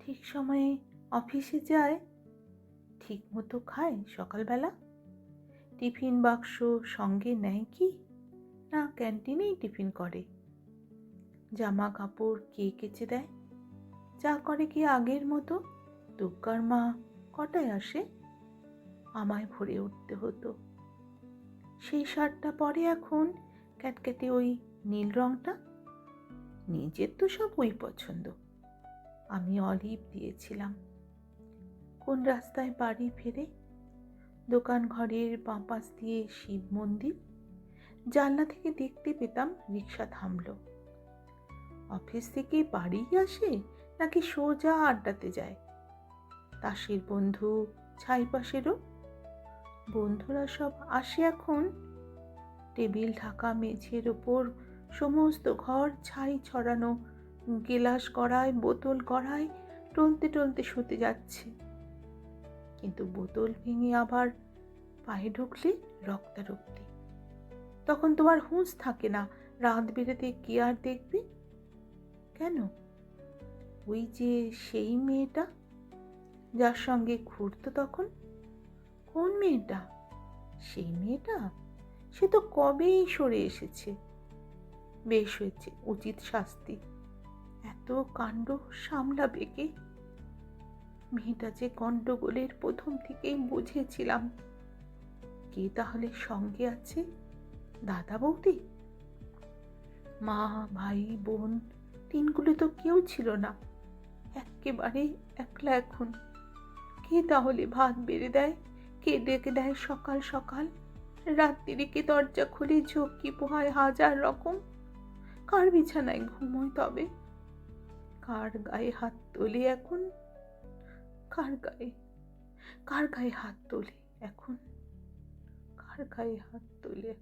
ঠিক সময়ে অফিসে যায়, ঠিক মতো খায় সকালবেলা? টিফিন বাক্স সঙ্গে নেয় কি, না ক্যান্টিনেই টিফিন করে? জামা কাপড় কে কেচে দেয়? যা করে কি আগের মতো? দুগ্গার মা কটায় আসে? আমায় ভরে উঠতে হতো। সেই শার্টটা পরে এখন ক্যাটকেটে ওই নীল রংটা। নিজের তো সব ওই পছন্দ, আমি অলিভ দিয়েছিলাম। কোন রাস্তায় বাড়ি ফেরে? দোকান ঘরের বাঁ পাশ দিয়ে শিব মন্দির। জানলা থেকে দেখতে পেতাম রিক্সা থামলো। অফিস থেকে বাড়ি আসে নাকি সোজা আড্ডাতে যায়? তাসের বন্ধু ছাইপাশেরও বন্ধুরা সব আসে এখন। টেবিল ঢাকা মেঝের ওপর সমস্ত ঘর ছাই ছড়ানো, গেলাস গড়ায় বোতল গড়ায় টলতে টলতে শুতে যাচ্ছে। কিন্তু বোতল ভেঙে আবার পায়ে ঢুকলে রক্তারক্তি। তখন তোমার হুঁশ থাকে না রাত বেরাতে কে আর দেখবে। কেন? ওই যে সেই মেয়েটা যার সঙ্গে ঘুরতো তখন। কোন মেয়েটা? সেই মেয়েটা? সে তো কবেই সরে এসেছে। বেশ হয়েছে, উচিত শাস্তি। এত কাণ্ড সামলাবে কে? মেয়েটা যে গন্ডগোলের প্রথম থেকেই বুঝেছিলাম। কে তাহলে সঙ্গে আছে? দাদা বৌদি? মা, ভাই, বোন, তিনগুলো তো কেউ ছিল না। একেবারে একলা এখন। কে তাহলে ভাত বেড়ে দেয়? কে ডেকে দেয় সকাল সকাল? রাত্রিরে কে দরজা খুলে ঝক্কি পোহায় হাজার রকম? কার বিছানায় ঘুমোয় তবে? কার গায়ে হাত তোলে এখন? কার গায়ে, কার গায়ে হাত তোলে এখন? কার গায়ে হাত তোলে?